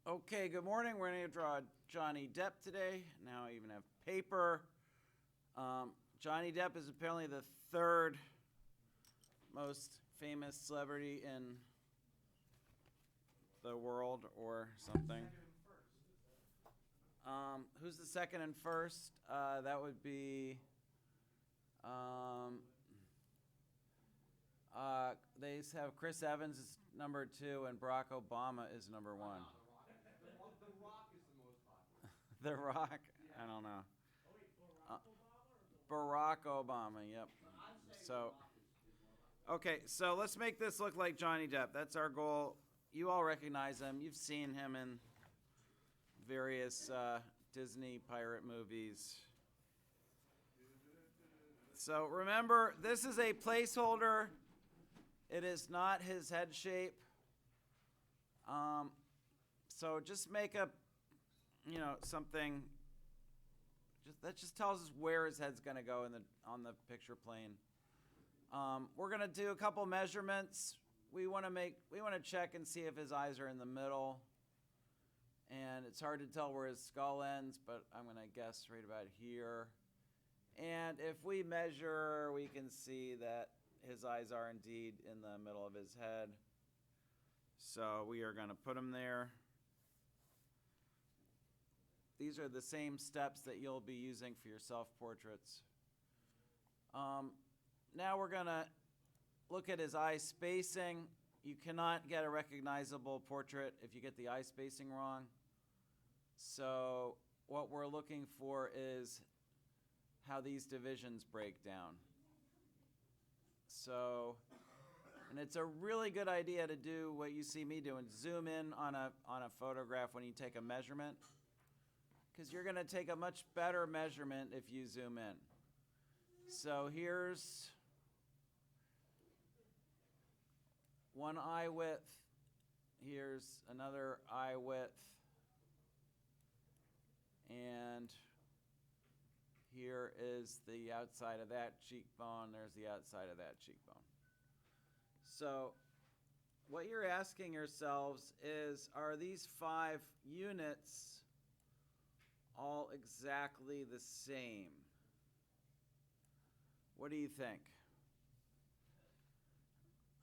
Okay, good morning. We're going to draw Johnny Depp today. Now I even have paper. Johnny Depp is apparently the third most famous celebrity in the world or something. Who's the second and first? That would be, they have Chris Evans is number 2 and Barack Obama is number 1. The Rock is the most popular. The Rock? I don't know. Oh wait, Barack Obama or Barack Obama, yep. I'm saying So, The Rock is more popular. okay, so let's make this look like Johnny Depp. That's our goal. You all recognize him. You've seen him in various Disney pirate movies. So remember, this is a placeholder. It is not his head shape. So just make up, something. That just tells us where his head's going to go on the picture plane. We're going to do a couple measurements. We want to check and see if his eyes are in the middle. And it's hard to tell where his skull ends, but I'm going to guess right about here. And if we measure, we can see that his eyes are indeed in the middle of his head. So we are going to put him there. These are the same steps that you'll be using for your self-portraits. Now we're going to look at his eye spacing. You cannot get a recognizable portrait if you get the eye spacing wrong. So what we're looking for is how these divisions break down. So, and it's a really good idea to do what you see me doing, zoom in on a photograph when you take a measurement, because you're going to take a much better measurement if you zoom in. So here's one eye width. Here's another eye width. And here is the outside of that cheekbone. There's the outside of that cheekbone. So what you're asking yourselves is, are these 5 units all exactly the same? What do you think?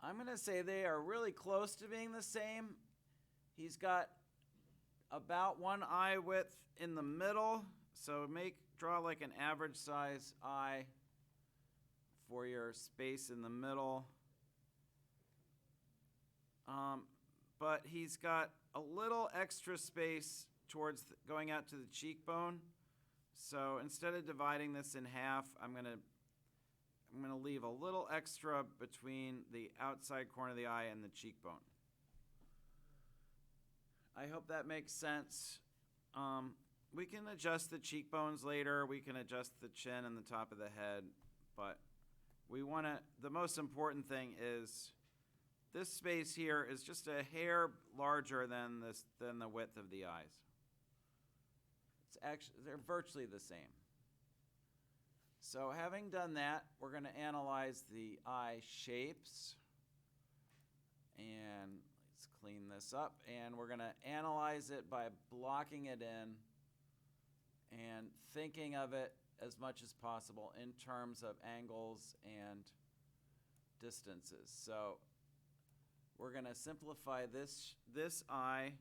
I'm going to say they are really close to being the same. He's got about one eye width in the middle, so draw like an average size eye for your space in the middle. But he's got a little extra space towards going out to the cheekbone. So instead of dividing this in half, I'm gonna leave a little extra between the outside corner of the eye and the cheekbone. I hope that makes sense. We can adjust the cheekbones later. We can adjust the chin and the top of the head. But the most important thing is this space here is just a hair larger than the width of the eyes. They're virtually the same. So having done that, we're going to analyze the eye shapes. And let's clean this up. And we're going to analyze it by blocking it in and thinking of it as much as possible in terms of angles and distances. So we're going to simplify this eye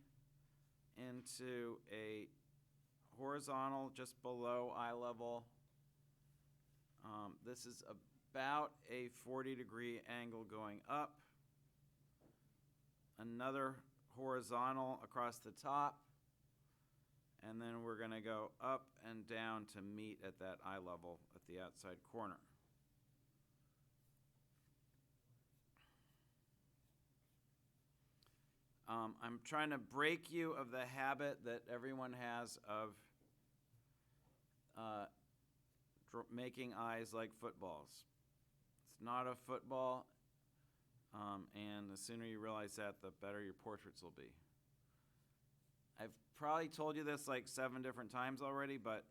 into a horizontal just below eye level. This is about a 40-degree angle going up. Another horizontal across the top. And then we're going to go up and down to meet at that eye level at the outside corner. I'm trying to break you of the habit that everyone has of making eyes like footballs. It's not a football, and the sooner you realize that, the better your portraits will be. I've probably told you this like 7 different times already, but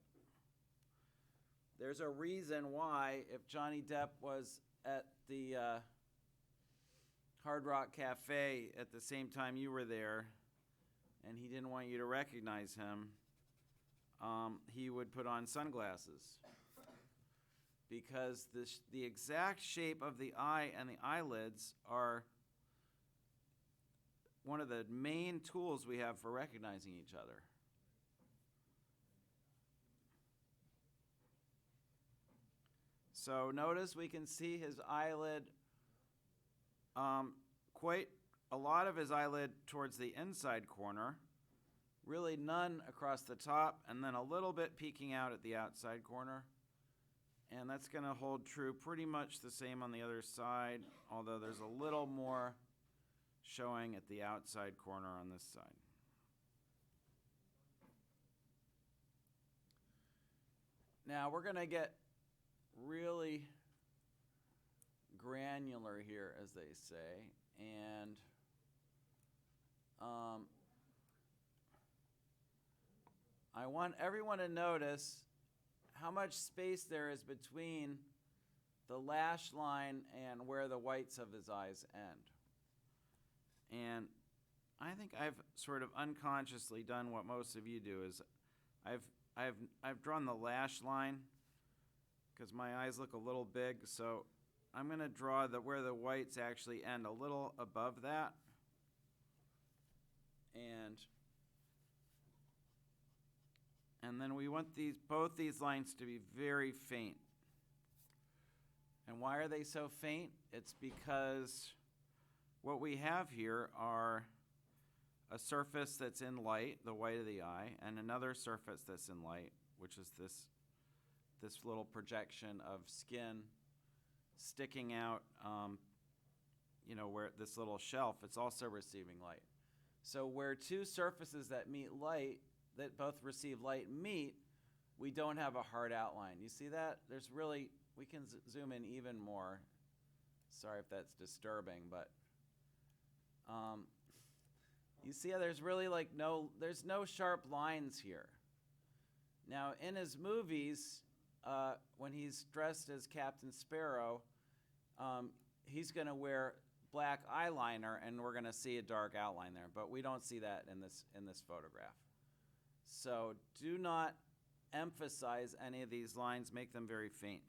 there's a reason why if Johnny Depp was at the Hard Rock Cafe at the same time you were there, and he didn't want you to recognize him, he would put on sunglasses. Because the exact shape of the eye and the eyelids are one of the main tools we have for recognizing each other. So notice we can see his eyelid, quite a lot of his eyelid towards the inside corner, really none across the top, and then a little bit peeking out at the outside corner. And that's going to hold true pretty much the same on the other side, although there's a little more showing at the outside corner on this side. Now we're going to get really granular here, as they say, and I want everyone to notice how much space there is between the lash line and where the whites of his eyes end. And I think I've sort of unconsciously done what most of you do, is I've drawn the lash line because my eyes look a little big, so I'm going to draw where the whites actually end a little above that. And then we want both these lines to be very faint. And why are they so faint? It's because what we have here are a surface that's in light, the white of the eye, and another surface that's in light, which is this little projection of skin sticking out, where this little shelf, it's also receiving light. So where two surfaces that meet light, that both receive light meet, we don't have a hard outline. You see that? We can zoom in even more. Sorry if that's disturbing, but you see how there's really there's no sharp lines here. Now in his movies, when he's dressed as Captain Sparrow, he's going to wear black eyeliner, and we're going to see a dark outline there, but we don't see that in this photograph. So do not emphasize any of these lines, make them very faint.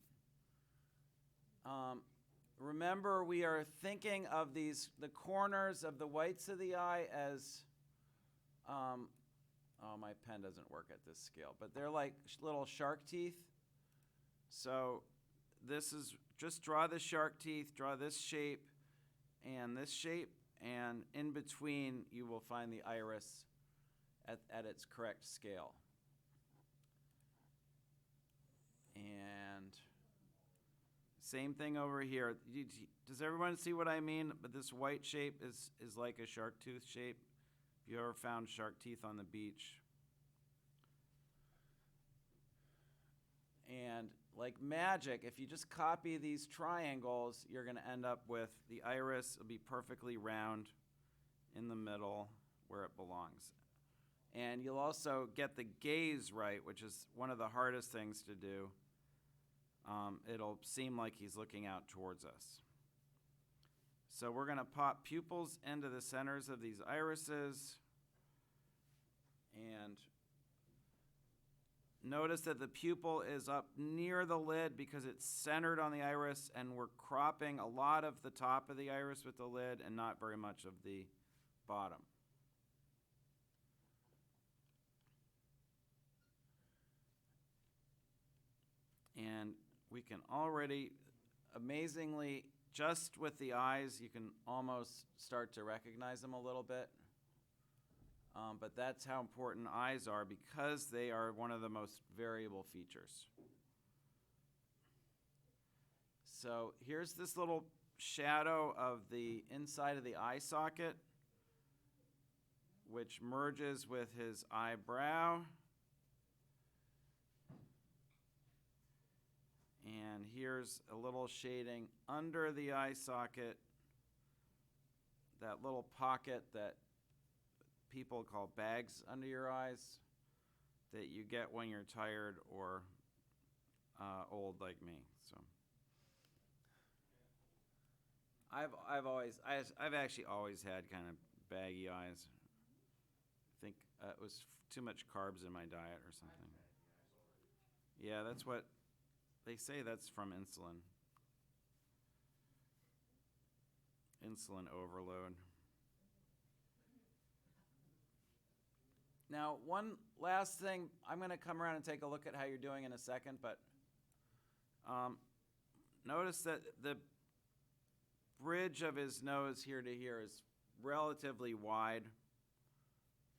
Remember, we are thinking of the corners of the whites of the eye as, my pen doesn't work at this scale, but they're like little shark teeth. So just draw the shark teeth, draw this shape, and in between you will find the iris at its correct scale. And same thing over here. Does everyone see what I mean? But this white shape is like a shark tooth shape. If you ever found shark teeth on the beach. And like magic, if you just copy these triangles, you're going to end up with the iris will be perfectly round in the middle where it belongs. And you'll also get the gaze right, which is one of the hardest things to do. It'll seem like he's looking out towards us. So we're going to pop pupils into the centers of these irises. And notice that the pupil is up near the lid because it's centered on the iris, and we're cropping a lot of the top of the iris with the lid and not very much of the bottom. And we can already, amazingly, just with the eyes, you can almost start to recognize them a little bit. But that's how important eyes are, because they are one of the most variable features. So here's this little shadow of the inside of the eye socket, which merges with his eyebrow. And here's a little shading under the eye socket, that little pocket that people call bags under your eyes that you get when you're tired or old like me. So I've actually always had kind of baggy eyes. think it was too much carbs in my diet or something. Yeah, that's what they say. That's from insulin. Insulin overload. Now, one last thing, I'm going to come around and take a look at how you're doing in a second, but notice that the bridge of his nose here to here is relatively wide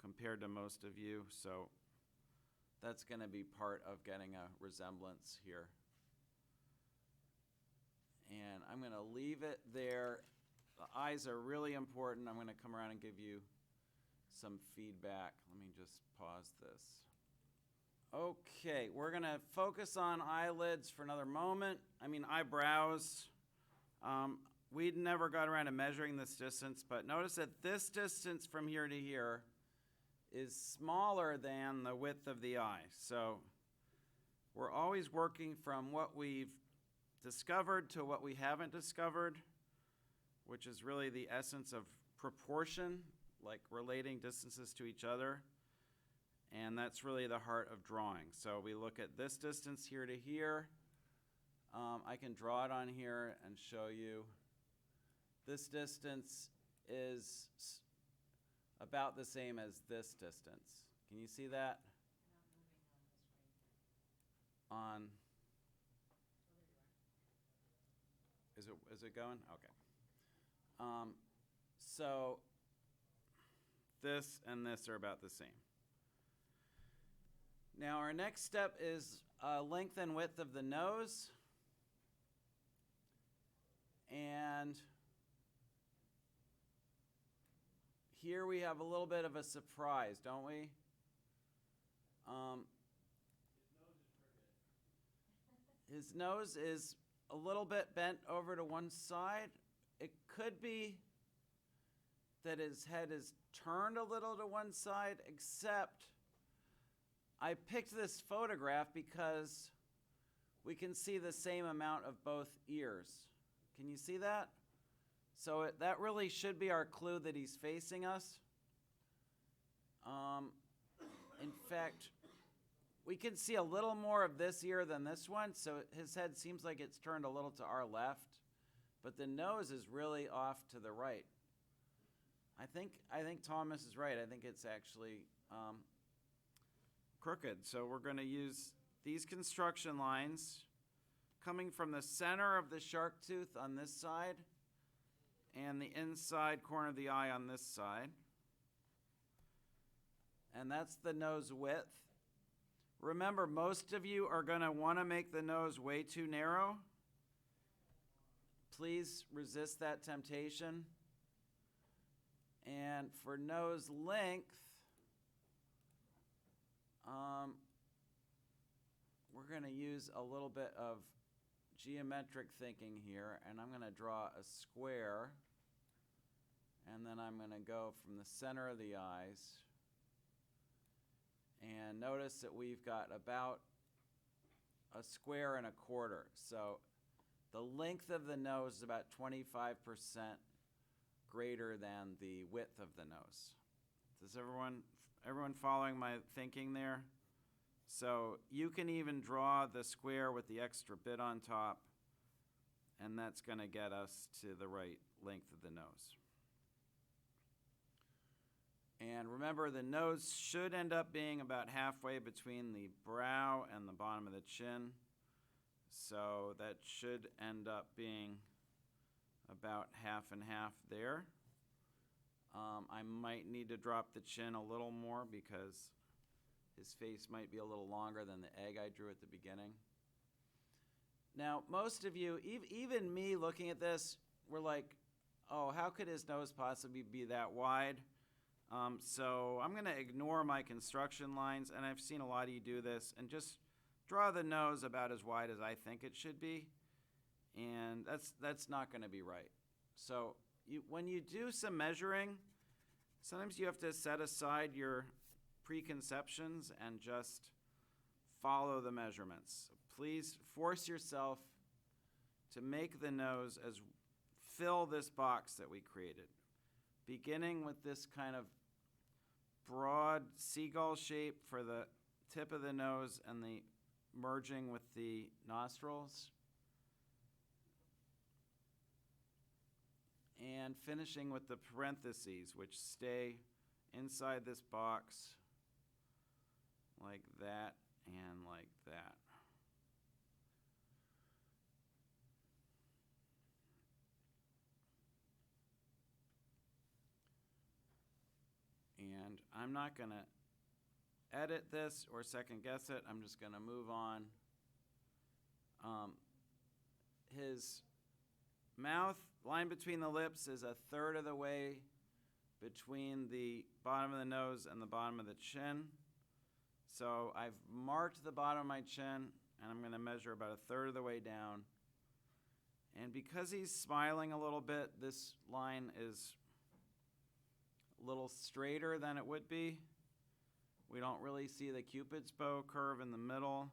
compared to most of you, so that's going to be part of getting a resemblance here. And I'm going to leave it there. The eyes are really important. I'm going to come around and give you some feedback. Let me just pause this. Okay, we're going to focus on eyelids for another moment. Eyebrows. We never got around to measuring this distance, but notice that this distance from here to here is smaller than the width of the eye. So we're always working from what we've discovered to what we haven't discovered, which is really the essence of proportion, like relating distances to each other. And that's really the heart of drawing. So we look at this distance here to here. I can draw it on here and show you. This distance is about the same as this distance. Can you see that? On, is it going? Okay. So this and this are about the same. Now our next step is length and width of the nose. And here we have a little bit of a surprise, don't we? His nose is a little bit bent over to one side. It could be that his head is turned a little to one side, except I picked this photograph because we can see the same amount of both ears. Can you see that? So that really should be our clue that he's facing us. In fact, we can see a little more of this ear than this one, so his head seems like it's turned a little to our left, but the nose is really off to the right. I think Thomas is right. I think it's actually crooked. So we're going to use these construction lines coming from the center of the shark tooth on this side and the inside corner of the eye on this side. And that's the nose width. Remember, most of you are going to want to make the nose way too narrow. Please resist that temptation. And for nose length, we're going to use a little bit of geometric thinking here, and I'm going to draw a square, and then I'm going to go from the center of the eyes, and notice that we've got about a square and a quarter. So the length of the nose is about 25% greater than the width of the nose. Does everyone following my thinking there? So you can even draw the square with the extra bit on top, and that's going to get us to the right length of the nose. And remember, the nose should end up being about halfway between the brow and the bottom of the chin. So that should end up being about half and half there. I might need to drop the chin a little more because his face might be a little longer than the egg I drew at the beginning. Now, most of you, even me looking at this, were like, oh, how could his nose possibly be that wide? So I'm going to ignore my construction lines, and I've seen a lot of you do this, and just draw the nose about as wide as I think it should be, and that's not going to be right. So when you do some measuring, sometimes you have to set aside your preconceptions and just follow the measurements. Please force yourself to make the nose fill this box that we created, beginning with this kind of broad seagull shape for the tip of the nose and the merging with the nostrils. And finishing with the parentheses, which stay inside this box like that and like that. And I'm not going to edit this or second guess it. I'm just going to move on. His mouth line between the lips is a third of the way between the bottom of the nose and the bottom of the chin. So I've marked the bottom of my chin, and I'm going to measure about a third of the way down. And because he's smiling a little bit, this line is a little straighter than it would be. We don't really see the Cupid's bow curve in the middle.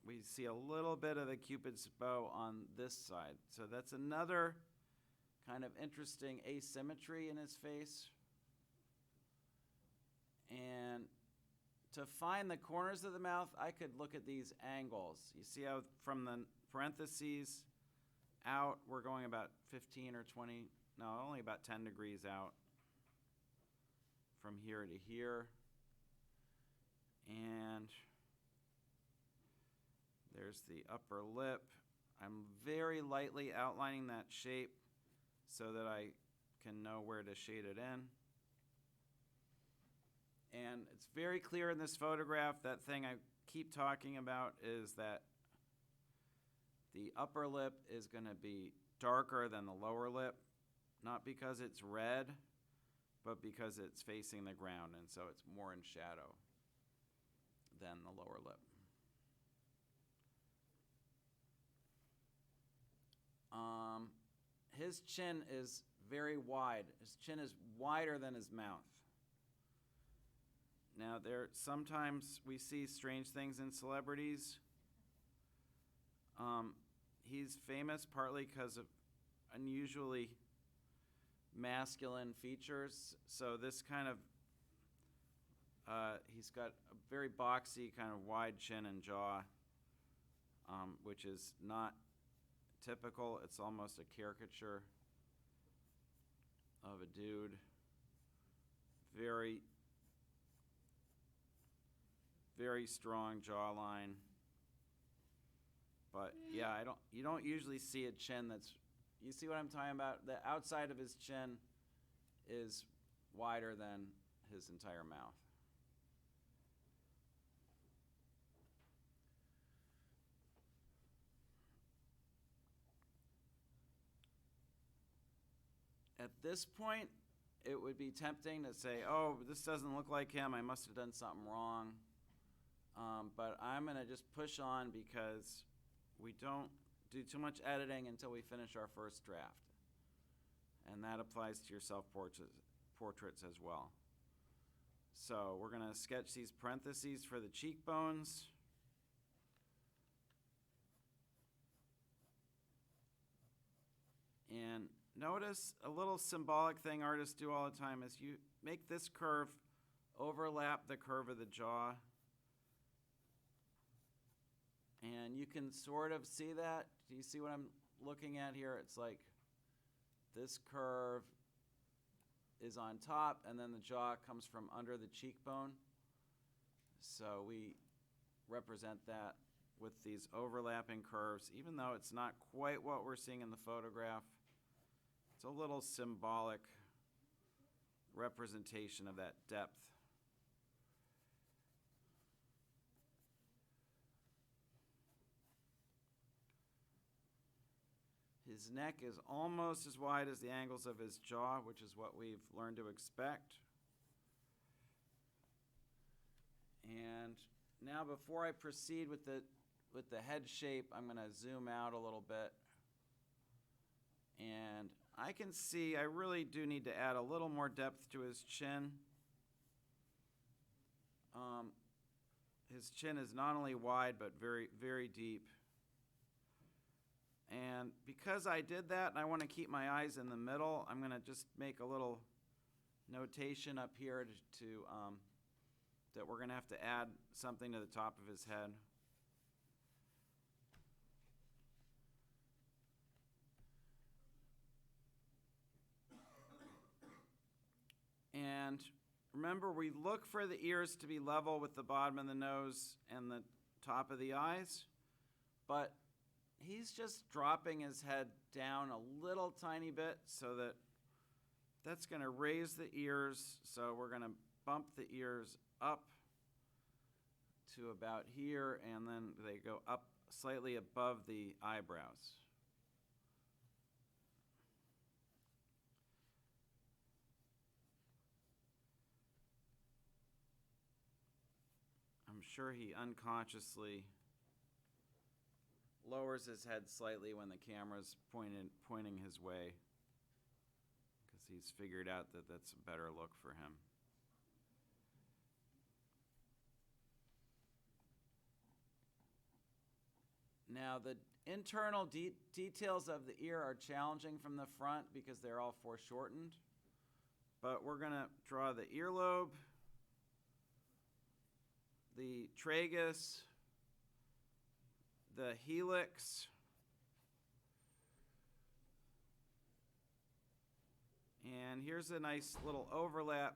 We see a little bit of the Cupid's bow on this side. So that's another kind of interesting asymmetry in his face. And to find the corners of the mouth, I could look at these angles. You see how from the parentheses out, we're going about 15 or 20, no, only about 10 degrees out from here to here. And there's the upper lip. I'm very lightly outlining that shape so that I can know where to shade it in. And it's very clear in this photograph, that thing I keep talking about is that the upper lip is going to be darker than the lower lip, not because it's red, but because it's facing the ground, and so it's more in shadow than the lower lip. His chin is very wide. His chin is wider than his mouth. Now, sometimes we see strange things in celebrities. He's famous partly because of unusually masculine features. So this kind of, he's got a very boxy kind of wide chin and jaw, which is not typical. It's almost a caricature of a dude. Very, very strong jawline. But yeah, you don't usually see a chin that's, you see what I'm talking about? The outside of his chin is wider than his entire mouth. At this point, it would be tempting to say, oh, this doesn't look like him. I must have done something wrong. But I'm going to just push on because we don't do too much editing until we finish our first draft. And that applies to your self-portraits as well. So we're going to sketch these parentheses for the cheekbones. And notice a little symbolic thing artists do all the time is you make this curve overlap the curve of the jaw. And you can sort of see that. Do you see what I'm looking at here? It's like this curve is on top, and then the jaw comes from under the cheekbone. So we represent that with these overlapping curves, even though it's not quite what we're seeing in the photograph. It's a little symbolic representation of that depth. His neck is almost as wide as the angles of his jaw, which is what we've learned to expect. And now before I proceed with the head shape, I'm going to zoom out a little bit. And I can see I really do need to add a little more depth to his chin. His chin is not only wide, but very, very deep. And because I did that and I want to keep my eyes in the middle, I'm going to just make a little notation up here that we're gonna have to add something to the top of his head. And remember, we look for the ears to be level with the bottom of the nose and the top of the eyes, but he's just dropping his head down a little tiny bit, so that's going to raise the ears. So we're going to bump the ears up to about here, and then they go up slightly above the eyebrows. I'm sure he unconsciously lowers his head slightly when the camera's pointing his way, because he's figured out that that's a better look for him. Now, the internal details of the ear are challenging from the front because they're all foreshortened, but we're going to draw the earlobe, the tragus, the helix, and here's a nice little overlap.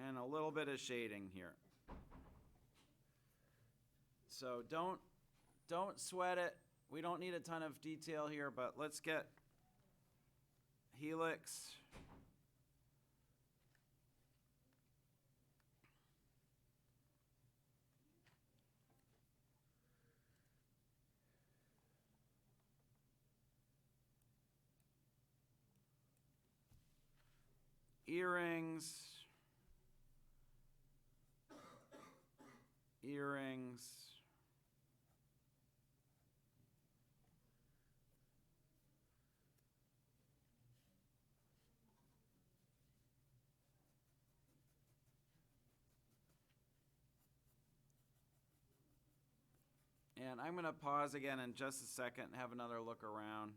And a little bit of shading here. So don't sweat it. We don't need a ton of detail here, but let's get helix. Earrings. Earrings. And I'm going to pause again in just a second and have another look around.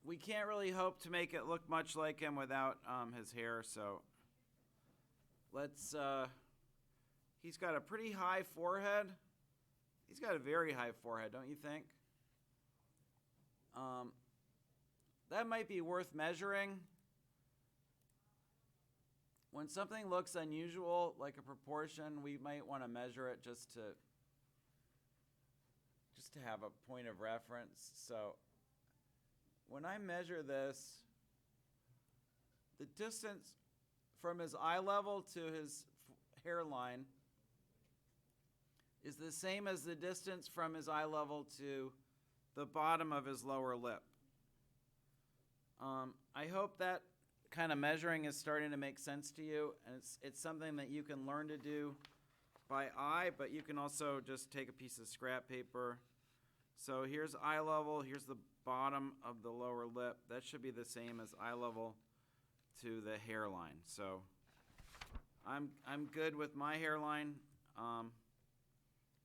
We can't really hope to make it look much like him without his hair, so let's, he's got a pretty high forehead. He's got a very high forehead, don't you think? That might be worth measuring. When something looks unusual, like a proportion, we might want to measure it just to have a point of reference. So when I measure this, the distance from his eye level to his hairline is the same as the distance from his eye level to the bottom of his lower lip. I hope that kind of measuring is starting to make sense to you, and it's something that you can learn to do by eye, but you can also just take a piece of scrap paper. So here's eye level, here's the bottom of the lower lip. That should be the same as eye level to the hairline. So I'm good with my hairline. You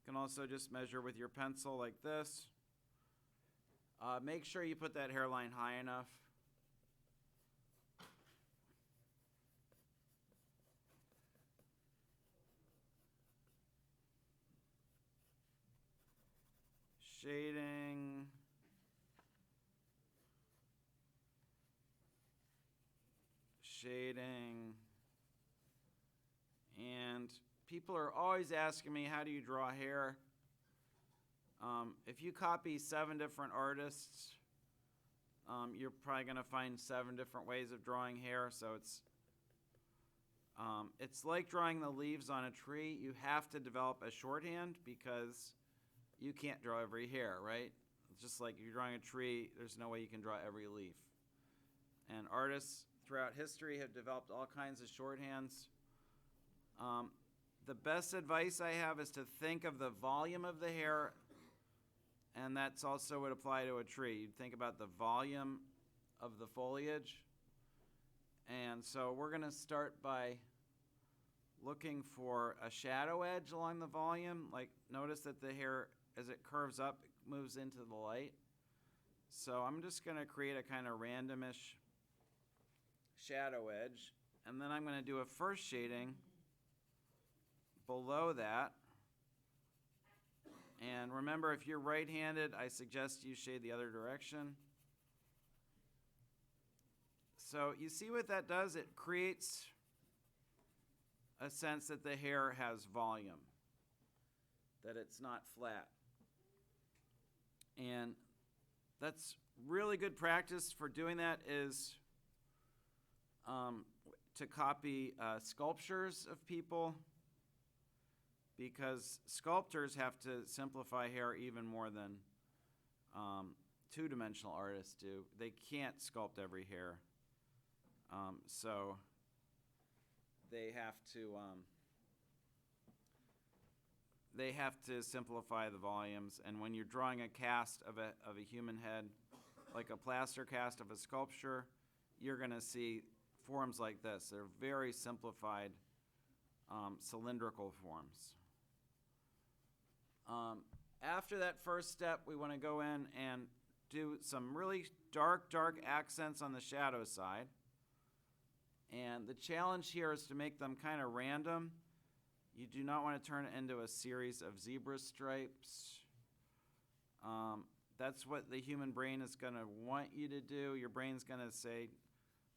can also just measure with your pencil like this. Make sure you put that hairline high enough. Shading. Shading. And people are always asking me, how do you draw hair? If you copy 7 different artists, you're probably going to find 7 different ways of drawing hair. So it's like drawing the leaves on a tree. You have to develop a shorthand because you can't draw every hair, right? It's just like you're drawing a tree, there's no way you can draw every leaf. And artists throughout history have developed all kinds of shorthands. The best advice I have is to think of the volume of the hair And that's also would apply to a tree. You'd think about the volume of the foliage. And so we're going to start by looking for a shadow edge along the volume. Like, notice that the hair, as it curves up, it moves into the light. So I'm just going to create a kind of randomish shadow edge. And then I'm going to do a first shading below that. And remember, if you're right-handed, I suggest you shade the other direction. So you see what that does? It creates a sense that the hair has volume, that it's not flat. And that's really good practice for doing that is to copy sculptures of people, because sculptors have to simplify hair even more than two-dimensional artists do. They can't sculpt every hair. So they have to simplify the volumes. And when you're drawing a cast of a human head, like a plaster cast of a sculpture, you're going to see forms like this. They're very simplified cylindrical forms. After that first step, we want to go in and do some really dark accents on the shadow side. And the challenge here is to make them kind of random. You do not want to turn it into a series of zebra stripes. That's what the human brain is going to want you to do. Your brain's going to say,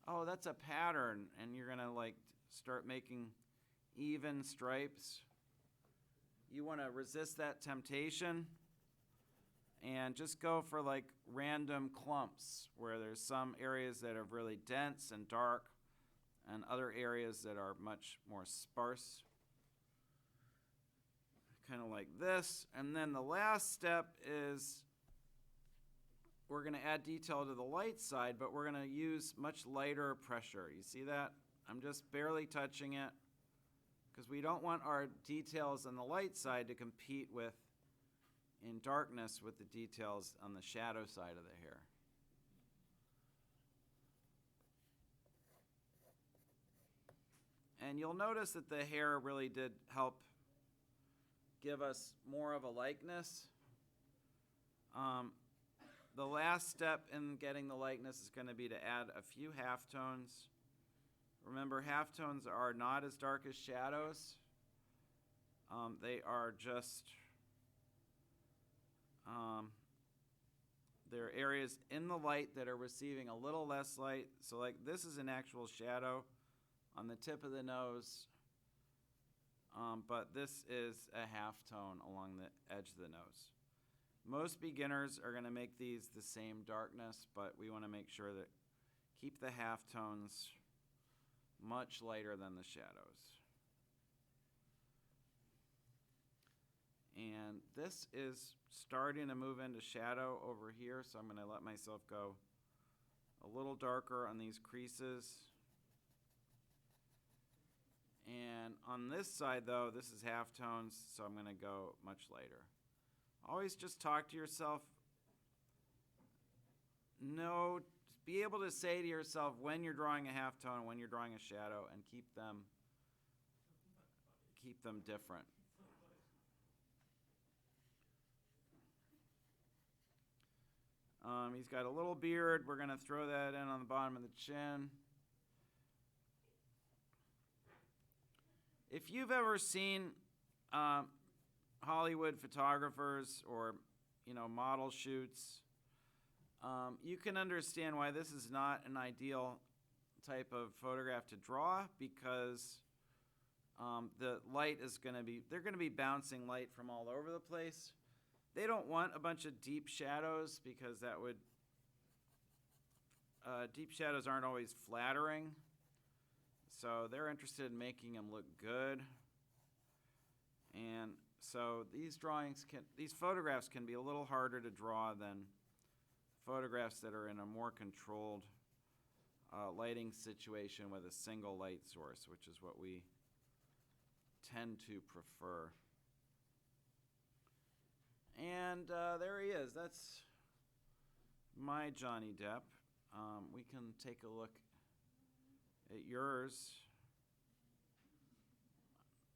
oh, that's a pattern, and you're going to like start making even stripes. You want to resist that temptation and just go for like random clumps where there's some areas that are really dense and dark and other areas that are much more sparse. Kind of like this. And then the last step is we're going to add detail to the light side, but we're going to use much lighter pressure. You see that? I'm just barely touching it because we don't want our details on the light side to compete with, in darkness, with the details on the shadow side of the hair. And you'll notice that the hair really did help give us more of a likeness. The last step in getting the likeness is going to be to add a few halftones. Remember, halftones are not as dark as shadows. They are just, there are areas in the light that are receiving a little less light. So like this is an actual shadow on the tip of the nose, but this is a halftone along the edge of the nose. Most beginners are going to make these the same darkness, but we want to make sure that keep the halftones much lighter than the shadows. And this is starting to move into shadow over here, so I'm going to let myself go a little darker on these creases. And on this side, though, this is halftones, so I'm going to go much lighter. Always just talk to yourself. Be able to say to yourself when you're drawing a halftone and when you're drawing a shadow, and keep them different. He's got a little beard. We're going to throw that in on the bottom of the chin. If you've ever seen Hollywood photographers or, model shoots, you can understand why this is not an ideal type of photograph to draw, because the light is they're going to be bouncing light from all over the place. They don't want a bunch of deep shadows, because deep shadows aren't always flattering. So they're interested in making them look good. And so these photographs can be a little harder to draw than photographs that are in a more controlled lighting situation with a single light source, which is what we tend to prefer. And there he is. That's my Johnny Depp. We can take a look at yours.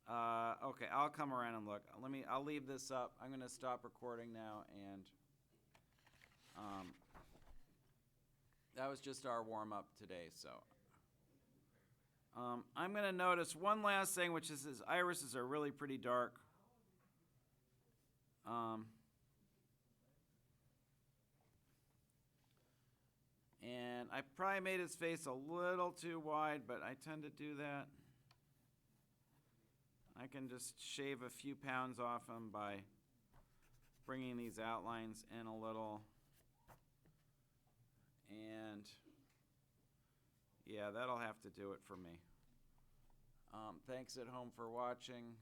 Okay, I'll come around and look. I'll leave this up. I'm gonna stop recording now, and that was just our warm up today. So I'm gonna notice one last thing, which is his irises are really pretty dark. And I probably made his face a little too wide, but I tend to do that. I can just shave a few pounds off him by bringing these outlines in a little. And yeah, that'll have to do it for me. Thanks at home for watching.